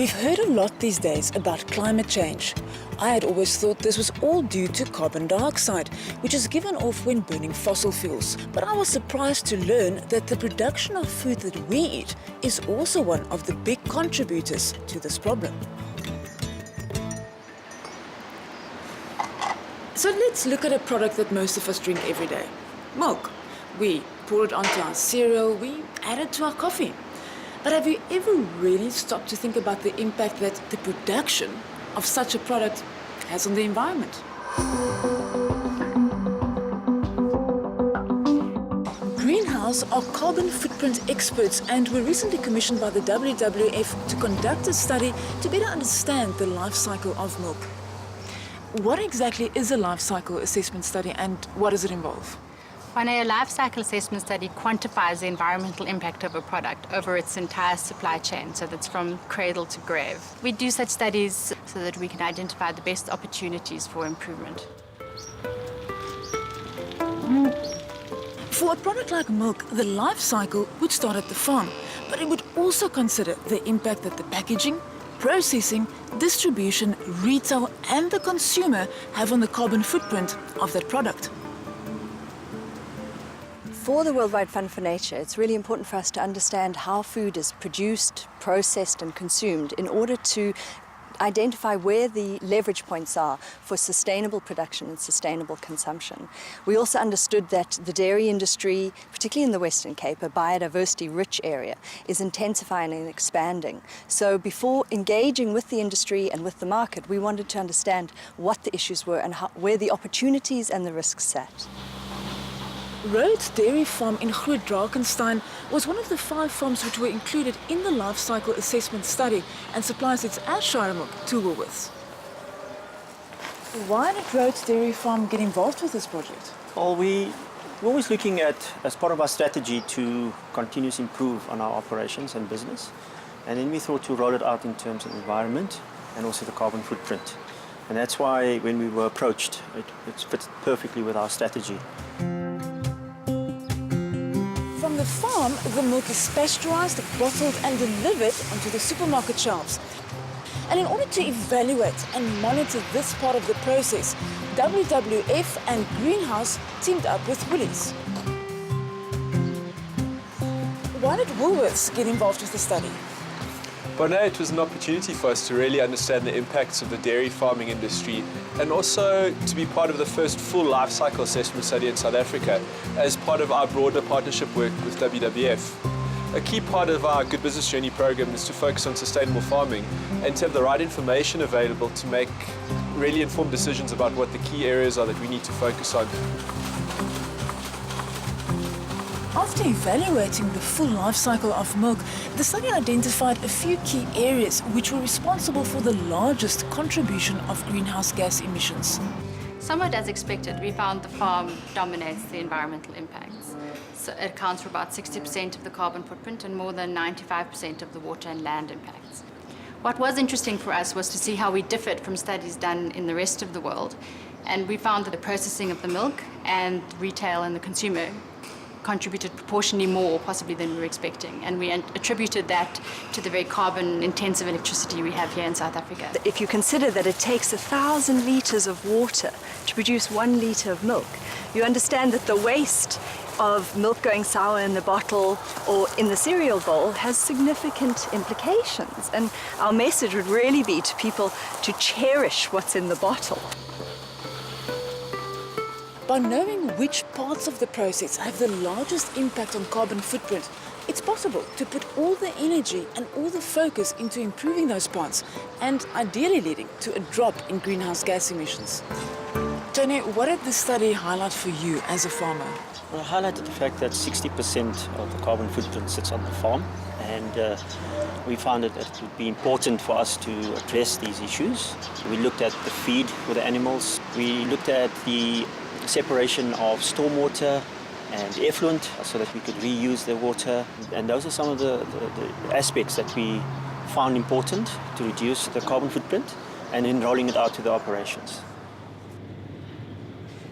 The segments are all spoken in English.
We've heard a lot these days about climate change. I had always thought this was all due to carbon dioxide, which is given off when burning fossil fuels. But I was surprised to learn that the production of food that we eat is also one of the big contributors to this problem. So let's look at a product that most of us drink every day. Milk. We pour it onto our cereal, we add it to our coffee. But have you ever really stopped to think about the impact that the production of such a product has on the environment? Greenhouse are carbon footprint experts and were recently commissioned by the WWF to conduct a study to better understand the life cycle of milk. What exactly is a life cycle assessment study and what does it involve? A life cycle assessment study quantifies the environmental impact of a product over its entire supply chain, so that's from cradle to grave. We do such studies so that we can identify the best opportunities for improvement. For a product like milk, the life cycle would start at the farm, but it would also consider the impact that the packaging, processing, distribution, retail and the consumer have on the carbon footprint of that product. For the Worldwide Fund for Nature, it's really important for us to understand how food is produced, processed and consumed in order to identify where the leverage points are for sustainable production and sustainable consumption. We also understood that the dairy industry, particularly in the Western Cape, a biodiversity-rich area, is intensifying and expanding. So before engaging with the industry and with the market, we wanted to understand what the issues were and where the opportunities and the risks sat. Rhodes Dairy Farm in Groot Drakenstein was one of the 5 farms which were included in the life cycle assessment study and supplies its Ayrshire milk to Woolworths. Why did Rhodes Dairy Farm get involved with this project? Well, we're always looking at, as part of our strategy, to continuously improve on our operations and business. And then we thought to roll it out in terms of environment and also the carbon footprint. And that's why when we were approached, it fits perfectly with our strategy. From the farm, the milk is pasteurized, bottled and delivered onto the supermarket shelves. And in order to evaluate and monitor this part of the process, WWF and Greenhouse teamed up with Woolies. Why did Woolworths get involved with the study? It was an opportunity for us to really understand the impacts of the dairy farming industry and also to be part of the first full life cycle assessment study in South Africa as part of our broader partnership work with WWF. A key part of our Good Business Journey program is to focus on sustainable farming and to have the right information available to make really informed decisions about what the key areas are that we need to focus on. After evaluating the full life cycle of milk, the study identified a few key areas which were responsible for the largest contribution of greenhouse gas emissions. Somewhat as expected, we found the farm dominates the environmental impacts. So it accounts for about 60% of the carbon footprint and more than 95% of the water and land impacts. What was interesting for us was to see how we differed from studies done in the rest of the world. And we found that the processing of the milk and retail and the consumer contributed proportionally more, possibly, than we were expecting. And we attributed that to the very carbon-intensive electricity we have here in South Africa. If you consider that it takes 1,000 litres of water to produce 1 litre of milk, you understand that the waste of milk going sour in the bottle or in the cereal bowl has significant implications. And our message would really be to people to cherish what's in the bottle. By knowing which parts of the process have the largest impact on carbon footprint, it's possible to put all the energy and all the focus into improving those parts and ideally leading to a drop in greenhouse gas emissions. Tony, what did the study highlight for you as a farmer? Well, it highlighted the fact that 60% of the carbon footprint sits on the farm, and we found that it would be important for us to address these issues. We looked at the feed for the animals. We looked at the separation of stormwater and effluent so that we could reuse the water. And those are some of the aspects that we found important to reduce the carbon footprint and in rolling it out to the operations.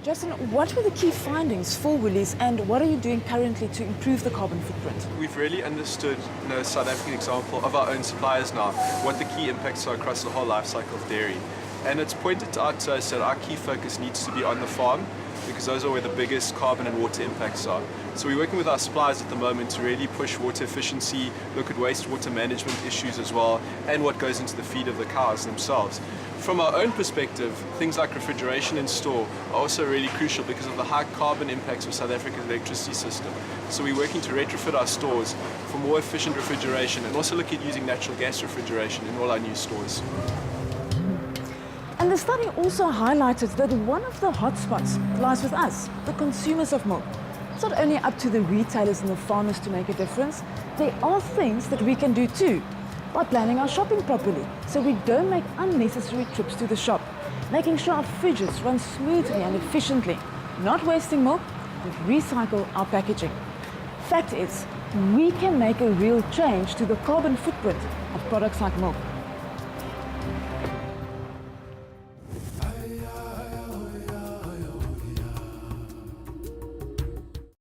Justin, what were the key findings for Woolies and what are you doing currently to improve the carbon footprint? We've really understood, South African example of our own suppliers now, what the key impacts are across the whole life cycle of dairy. And it's pointed out to us that our key focus needs to be on the farm, because those are where the biggest carbon and water impacts are. So we're working with our suppliers at the moment to really push water efficiency, look at wastewater management issues as well, and what goes into the feed of the cows themselves. From our own perspective, things like refrigeration in store are also really crucial because of the high carbon impacts of South Africa's electricity system. So we're working to retrofit our stores for more efficient refrigeration and also look at using natural gas refrigeration in all our new stores. And the study also highlighted that one of the hotspots lies with us, the consumers of milk. It's not only up to the retailers and the farmers to make a difference, there are things that we can do too, by planning our shopping properly, so we don't make unnecessary trips to the shop, making sure our fridges run smoothly and efficiently, not wasting milk, but recycle our packaging. Fact is, we can make a real change to the carbon footprint of products like milk.